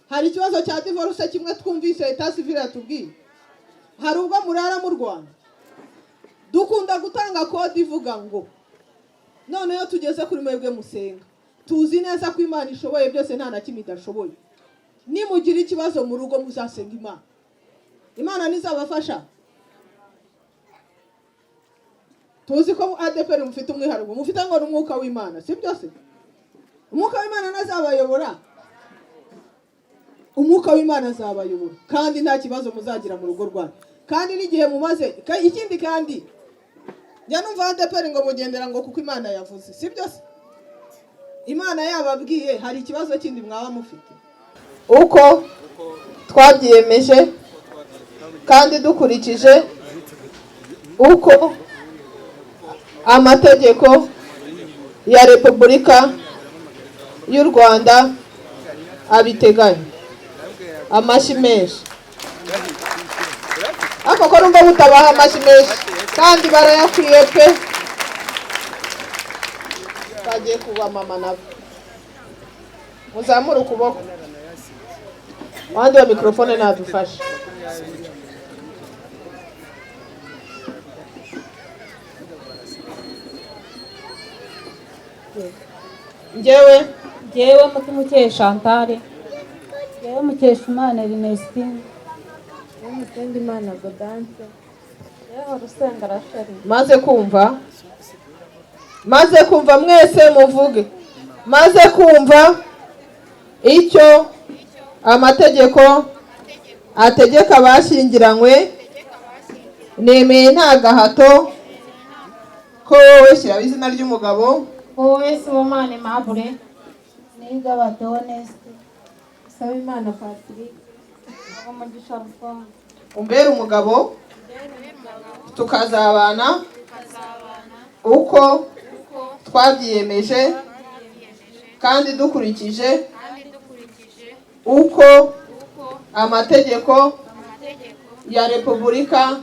hari ikibazo cya divorce kimwe twumvise leta civile yatubwiye, hari ubwo murara mu Rwanda dukunda gutanga kode ivuga ngo noneho tugeze kuri mwebwe musenga, tuzi neza ko Imana ishoboye byose, nta na kimwe idashoboye. Nimugira ikibazo mu rugo muzasenga Imana, Imana nizabafasha. Tuzi ko ADPR mufite umwihariko, mufite ngo n'umwuka w'Imana, si byose? Umwuka w'Imana nazabayobora, umwuka w'Imana azabayobora, kandi nta kibazo muzagira mu rugo rwanyu. Kandi n'igihe mumaze ikindi, kandi njya numva ADPR ngo mugendera ngo kuko Imana yavuze, si byose? Imana yababwiye, hari ikibazo kindi mwaba mufite. Uko twabyiyemeje kandi dukurikije uko amategeko ya Repubulika y'u Rwanda abiteganya. Amashyi menshi. Ako ko numva mutabaha amashyi menshi kandi barayakwiye pe. Bagiye kuba mama nabo. Muzamura ukuboko. Wandi wa mikrofone nadufashe. Njyewe Mutimukeye Chantal, njyewe Mukeshimana Ernestine, njyewe Mutendimana Godance, njyewe Rusenga Rachel. Maze kumva mwese muvuge. Maze kumva icyo amategeko ategeka abashyingiranywe, nemeye nta gahato ko wowe shyira izina ry'umugabo, wowe Sibomana Aimable, Nigaba Theoneste, Sabimana Patrick, Umugisha Rufongo, umbere umugabo, tukazabana uko twabyiyemeje kandi dukurikije uko amategeko ya Repubulika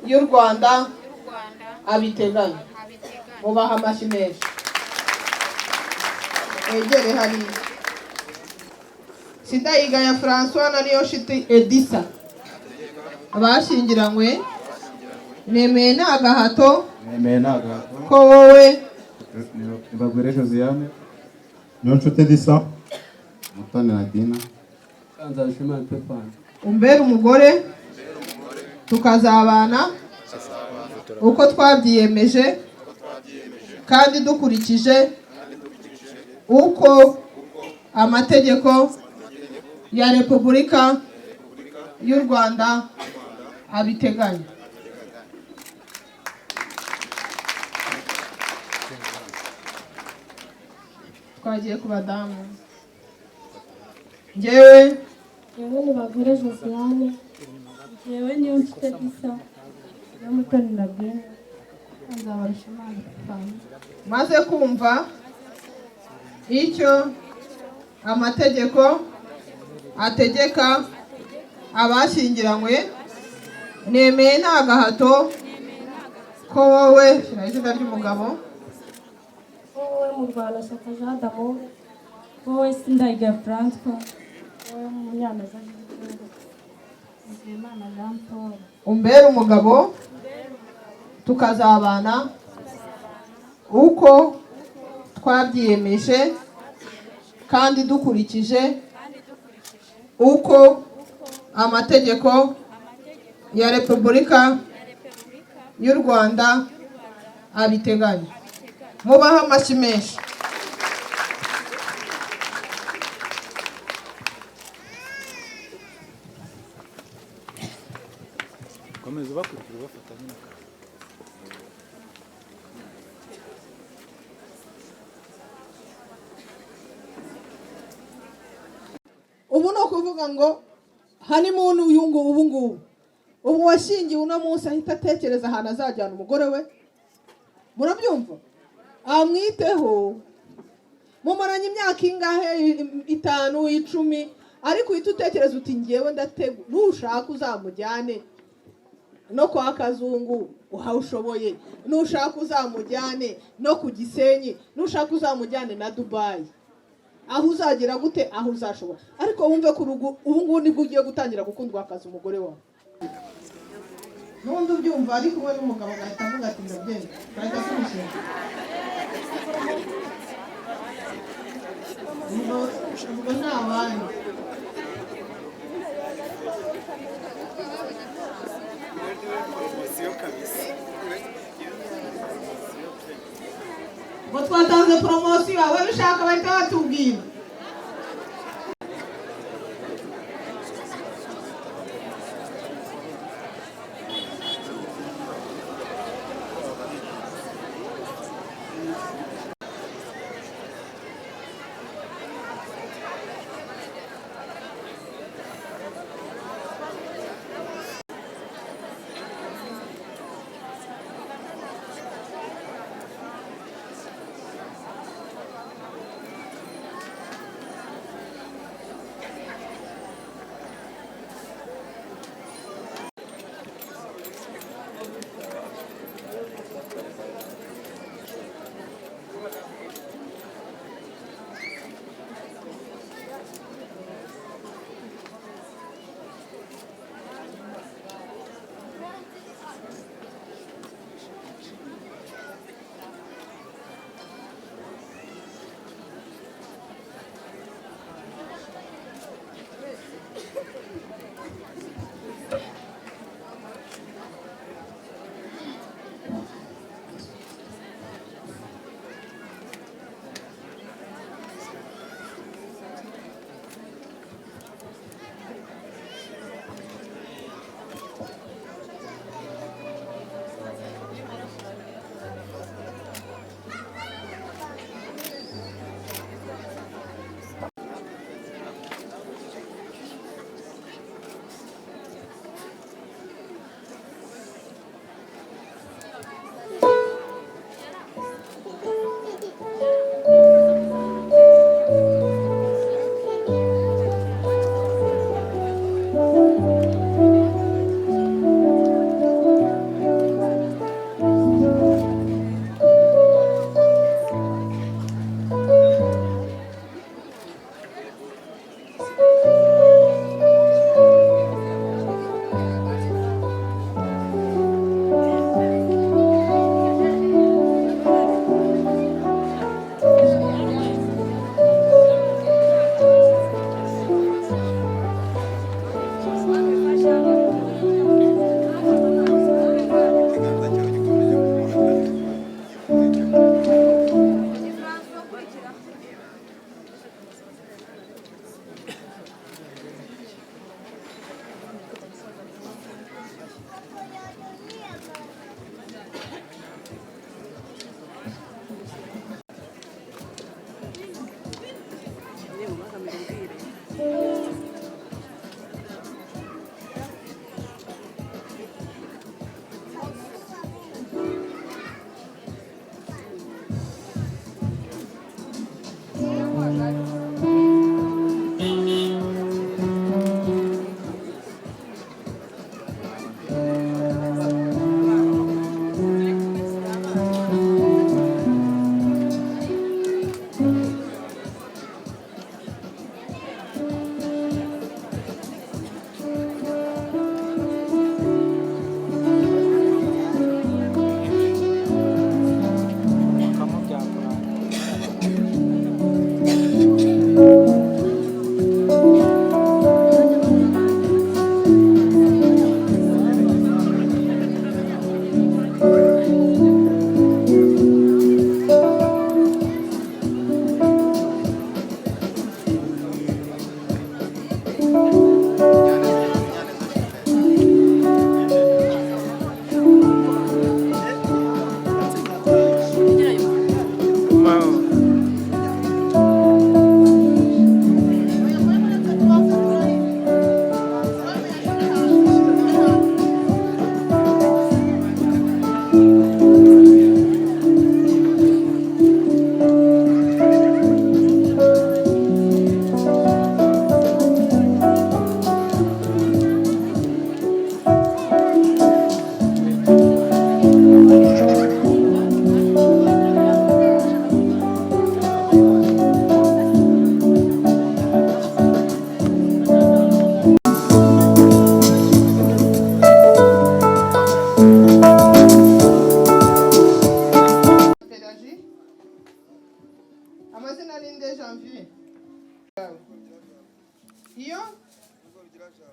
y'u Rwanda abiteganya. Mubaha amashyi menshi. Egere hari Sidayigaya François na Niyoshiti Edisa, abashyingiranywe, nemeye nta gahato ko wowe Nibagwire Josiane, Niyonshuti Edisa, Mutoni Nadina, Kanzabishimana Pepani, umbere umugore, tukazabana uko twabyiyemeje kandi dukurikije uko amategeko ya Repubulika y'u Rwanda abiteganya. Twagiye ku badamu. Njyewe Nibagwire Josiane, njyewe Niyonshuti Edisa, njyewe Mutoni Nadine, Kanzabishimana Pepani. Maze kumva icyo amategeko ategeka abashyingiranywe, nemeye nta gahato ko wowe shyira izina ry'umugabo, wowe Murwanashyaka Jean d'Amour, wowe Sindayigaya Francois, wowe Munyaneza Nizeyimana Jean Paul, umbere umugabo, tukazabana uko twabyiyemeje kandi dukurikije uko amategeko ya Repubulika y'u Rwanda abiteganya. Mubaha amashyi menshi. komeza bakurikira bafatanya n'akazi. Ubu no kuvuga ngo hani muntu uyungu ubu ngubu, ubu washingiwe uno munsi ahita atekereza ahantu azajyana umugore we. Murabyumva? Amwiteho. Mumaranye imyaka ingahe, 5, 10, ariko uhita utekereza uti ngewe ndategu, nushaka uzamujyane no kwa Kazungu uhawushoboye, nushaka uzamujyane no ku Gisenyi, nushaka uzamujyane na Dubai. aho uzagira gute, aho uzashobora. Ariko wumve ko ubu ngubu nibwo ugiye gutangira gukundwa akazi umugore wawe. N'undi ubyumva ari kumwe n'umugabo agahita avuga ati ndabyemera, turajya tumushinga. Ubwo ni abandi. Ngo twatanze poromosiyo, ababishaka bahita batubwira.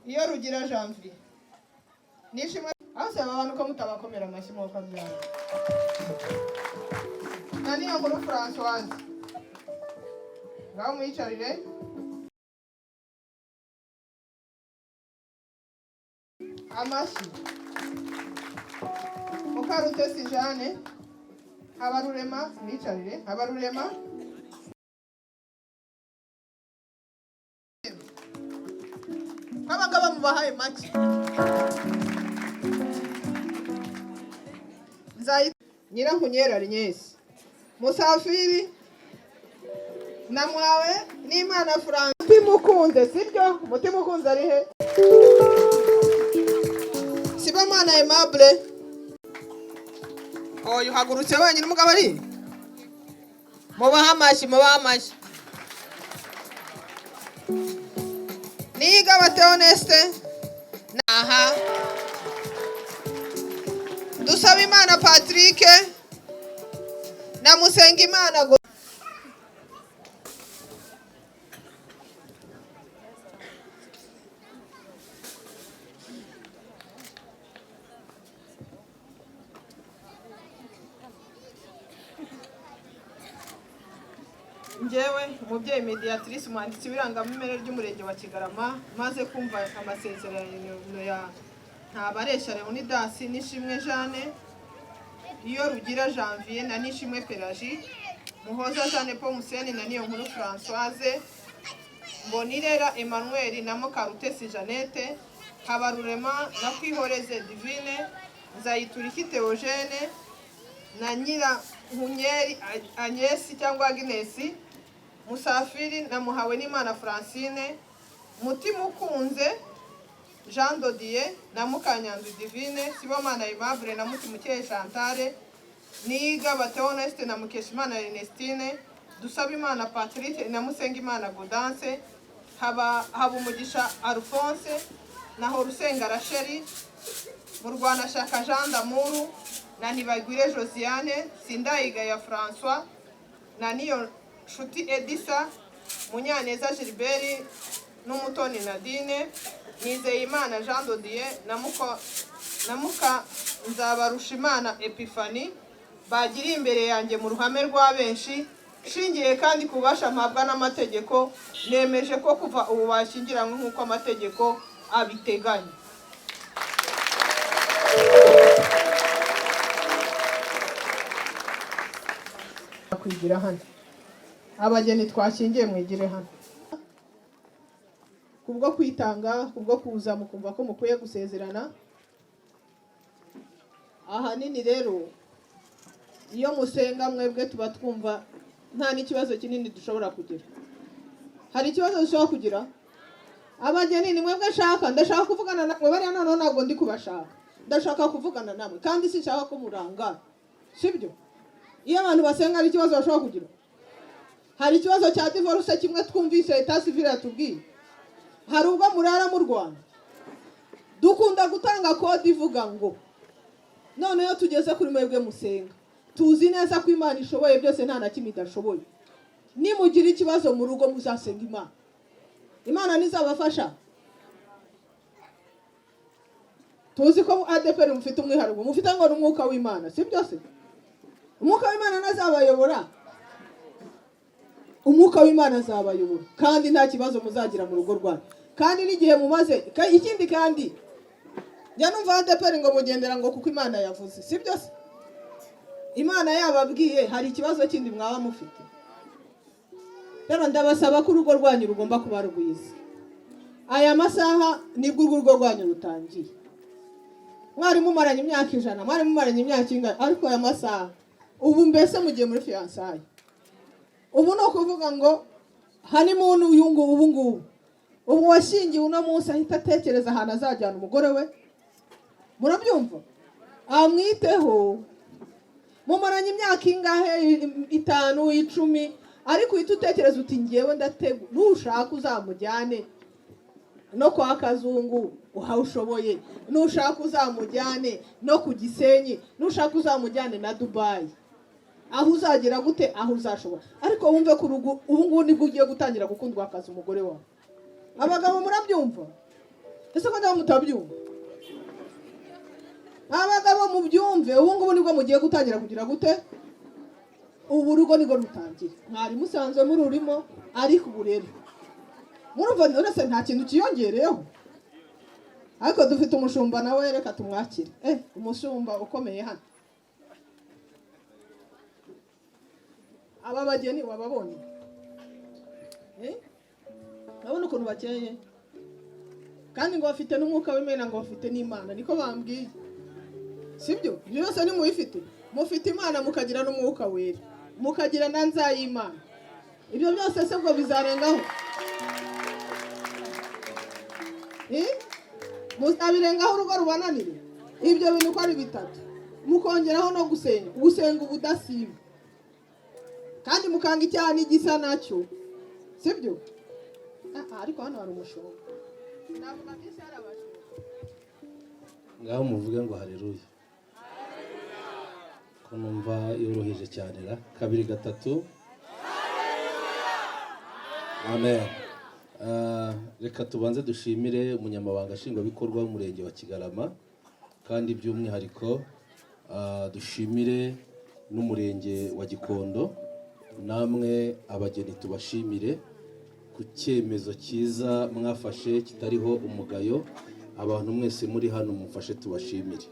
iyo rugira Janvier nishimwe ase abantu ko mutabakomera amashyi mo kabyara nani ngo Françoise ngaho mwicarire amashyi Mukarutesi Jeanne Habarurema mwicarire Habarurema abagaba mubahaye make nzayi Nyirankunyera Agnes Musafiri namwawe n'Imana France mukunze sibyo mutima ukunze ari he Sibamana Aimable oyu hagurutse wenyine umugabo ari mubaha amashyi Niga bate Honeste naha Dusaba Imana Patrick na Musenga Imana go Njyewe umubyeyi Mediatrice umwanditsi w'irangamimere ry'umurenge wa Kigarama maze kumva amasezerano ya Ntabaresha Leonidas n'Ishimwe Jeanne iyo rugira Janvier na Nishimwe Pelagie Muhoza Jeanne Paul Museni na Niyonkuru Françoise Mbonirera Emmanuel na Mukarutesi Jeannette Habarurema na Kwihoreze Divine Nzayituriki Theogene na Nyirankunyeri Agnes cyangwa Agnes Musafiri na Muhawe n'Imana Francine Mutima ukunze Jean Dodier na Mukanyanzu Divine Sibomana Aimable na Mutimukeye Chantal Niga bate Honeste na Mukeshimana Ernestine Dusaba Imana Patrick na Musenga Imana Gaudence Habumugisha Alphonse na Horusenga Rachel Murwanashyaka Jean d'Amour na Nibagwire Josiane Sindayiga ya François na Niyo Nshuti Edissa Munyaneza Gilbert n'Umutoni Nadine Nizeyimana Jean Dodier na Muka Nzabarushimana Epiphanie bagiri imbere yanjye mu ruhame rwa benshi shingiye kandi kubasha mpabwa n'amategeko nemeje ko kuva ubu bashyingiranywe nk'uko amategeko abiteganya. Kwigira hano abageni twashingiye mwigire hano kubwo kwitanga kubwo kuza mukumva ko mukwiye gusezerana ahanini rero iyo musenga mwebwe tuba twumva nta n'ikibazo kinini dushobora kugira. Hari ikibazo dushobora kugira abageni ni mwebwe shaka ndashaka kuvugana namwe bari hano ntabwo ndi kubashaka ndashaka kuvugana namwe kandi sinshaka ko murangara sibyo. Iyo abantu basenga ari ikibazo bashobora kugira. Hari ikibazo cya divorce kimwe twumvise Etat Civil yatubwiye. Hari ubwo murara mu Rwanda dukunda gutanga kode ivuga ngo none yo tugeze kuri mwebwe musenga tuzi neza ko Imana ishoboye byose nta na kimwe idashoboye. Nimugira ikibazo mu rugo muzasenga Imana. Imana nizabafasha. Tuzi ko ADPR mufite umwihariko mufite ngo n'umwuka w'Imana si byose. Umwuka w'Imana nazabayobora. Umwuka w'Imana azabayobora kandi nta kibazo muzagira mu rugo rwanyu. Kandi n'igihe mumaze ikindi kandi njya numva ADPR ngo mugendera ngo kuko Imana yavuze si byose. Imana yababwiye hari ikibazo kindi mwaba mufite. Rero ndabasaba ko urugo rwanyu rugomba kuba rwiza. Aya masaha nibwo urugo rwanyu rutangiye. Mwari mumaranye imyaka 100 mwari mumaranye imyaka ingana ariko aya masaha ubu mbese mugiye muri fiançailles. Ubu no kuvuga ngo honeymoon uyungu ubu ngubu ubu washingiye uno munsi ahita atekereza ahantu azajyana umugore we. Murabyumva amwiteho mumaranye imyaka ingahe 5 10 ariko uhita utekereza uti ngewe ndatego nushaka uzamujyane no kwa Kazungu uhawushoboye nushaka uzamujyane no ku Gisenyi nushaka uzamujyane na Dubai. aho uzagira gute, aho uzashobora. Ariko wumve ku rugo ubu ngubu nibwo ugiye gutangira gukundwa akazi umugore wawe. Abagabo murabyumva? Ese ko ndaho mutabyumva? Abagabo mubyumve, ubu ngubu nibwo mugiye gutangira kugira gute, ubu rugo nibwo rutangira. Mwari musanzwe muri urimo, ariko ubu rero murumva none nta kintu kiyongereyeho. Ariko dufite umushumba nawe, reka tumwakire. Umushumba ukomeye hano. Aba bageni wababonye? Urabona ukuntu bakeye? Kandi ngo bafite n'umwuka w'Imana, ngo bafite n'Imana, niko bambwiye. Sibyo? Ibyo byose ni mubifite. Mufite Imana mukagira n'umwuka wera, mukagira na nzayimana. Ibyo byose se bwo bizarengaho? Muzabirengaho urugo rubananire? Ibyo bintu ko ari bitatu. Mukongeraho no gusenga ubudasiba. Kandi mukanga icyaha n'igisa nacyo. Sibyo? Ariko hano hari umushumba. Navuga byinshi harabashumba. Ngaho muvuge ngo haleluya. Ko numva yoroheje cyane ra. 2 3. Amen. Reka tubanze dushimire umunyamabanga nshingwabikorwa w'umurenge wa Kigarama, kandi by'umwihariko dushimire n'umurenge wa Gikondo. Namwe abageni tubashimire ku cyemezo cyiza mwafashe kitariho umugayo. Abantu mwese muri hano mufashe tubashimire.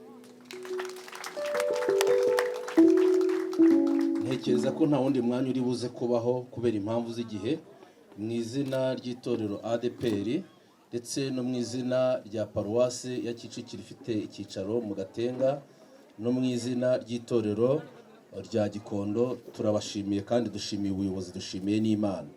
Ntekereza ko nta wundi mwanya uri buze kubaho kubera impamvu z'igihe, mu izina ry'itorero ADPR ndetse no mu izina rya paruwasi ya Kicukiro ifite icyicaro mu Gatenga, no mu izina ry'itorero rya Gikondo. Turabashimiye kandi dushimiye ubuyobozi, dushimiye n'Imana.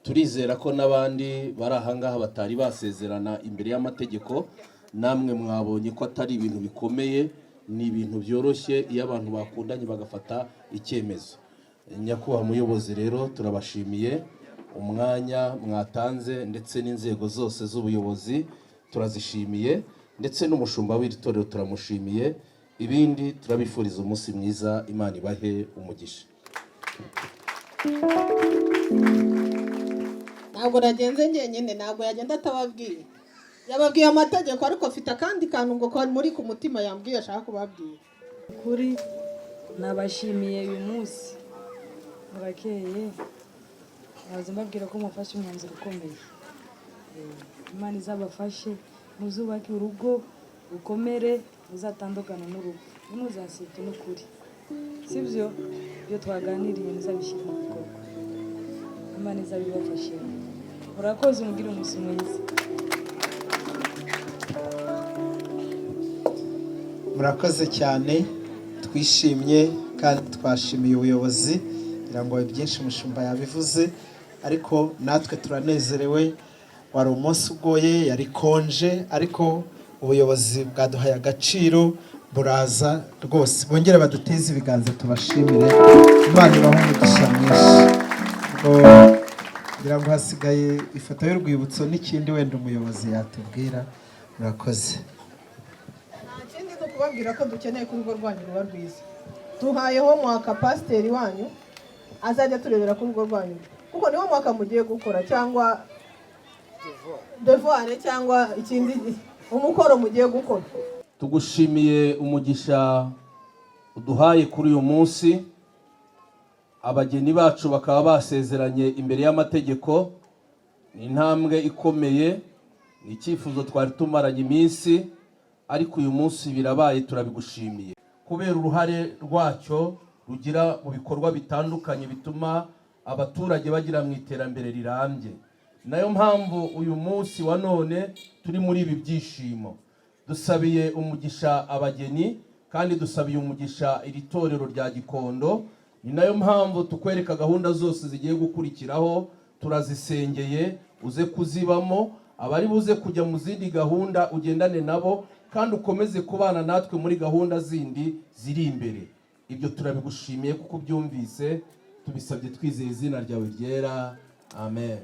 Turizera ko n'abandi bari ahangaha batari basezerana imbere y'amategeko, namwe mwabonye ko atari ibintu bikomeye, ni ibintu byoroshye iyo abantu bakundanye bagafata icyemezo. Nyakubahwa muyobozi rero turabashimiye umwanya mwatanze, ndetse n'inzego zose z'ubuyobozi turazishimiye, ndetse n'umushumba w'iri torero turamushimiye. Ibindi turabifuriza umunsi mwiza, Imana ibahe umugisha. Ntabwo nagenze njyenyine, ntabwo yagenda atababwiye. Yababwiye amategeko, ariko afite akandi kantu ngo kari muri ku mutima yambwiye ashaka kubabwira. Kuri nabashimiye uyu munsi, murakeye. Naza mbabwira ko mufashe umwanzuro ukomeye. Imana izabafashe, muzubake urugo rukomere, muzatandukana n'urugo, ntuzasite n'ukuri. Sibyo? Ibyo twaganiriye muzabishyira mu bikorwa. Imana izabibafashe. Murakoze, mugire umunsi mwiza. Murakoze cyane, twishimye kandi twashimiye ubuyobozi. Ngira ngo byinshi umushumba yabivuze, ariko natwe turanezerewe. Wari umunsi ugoye, yari konje, ariko ubuyobozi bwaduhaye agaciro, buraza rwose. Bongere baduteze ibiganza tubashimire. Imana ibahe umugisha mwinshi. Ngira ngo hasigaye ifoto y'urwibutso n'ikindi wenda umuyobozi yatubwira. Murakoze. Kubabwira ko dukeneye ko urugo rwanyu ruba rwiza. Tuhayeho mwaka pasiteri wanyu azajya turebera ko urugo rwanyu, kuko niwo mwaka mugiye gukora, cyangwa devoir, cyangwa ikindi umukoro mugiye gukora. Tugushimiye umugisha uduhaye kuri uyu munsi. Abageni bacu bakaba basezeranye imbere y'amategeko. Ni intambwe ikomeye, ni icyifuzo twari tumaranye iminsi, ariko uyu munsi birabaye. Turabigushimiye kubera uruhare rwacyo rugira mu bikorwa bitandukanye bituma abaturage bagira mu iterambere rirambye. Nayo mpamvu uyu munsi wa none turi muri ibi byishimo. Dusabiye umugisha abageni, kandi dusabiye umugisha iri torero rya Gikondo. Ni nayo mpamvu tukwereka gahunda zose zigiye gukurikiraho, turazisengeye uze kuzibamo. Abari buze kujya mu zindi gahunda ugendane nabo, kandi ukomeze kubana natwe muri gahunda zindi ziri imbere. Ibyo turabigushimiye kuko byumvise, tubisabye twizeye izina ryawe ryera. Amen.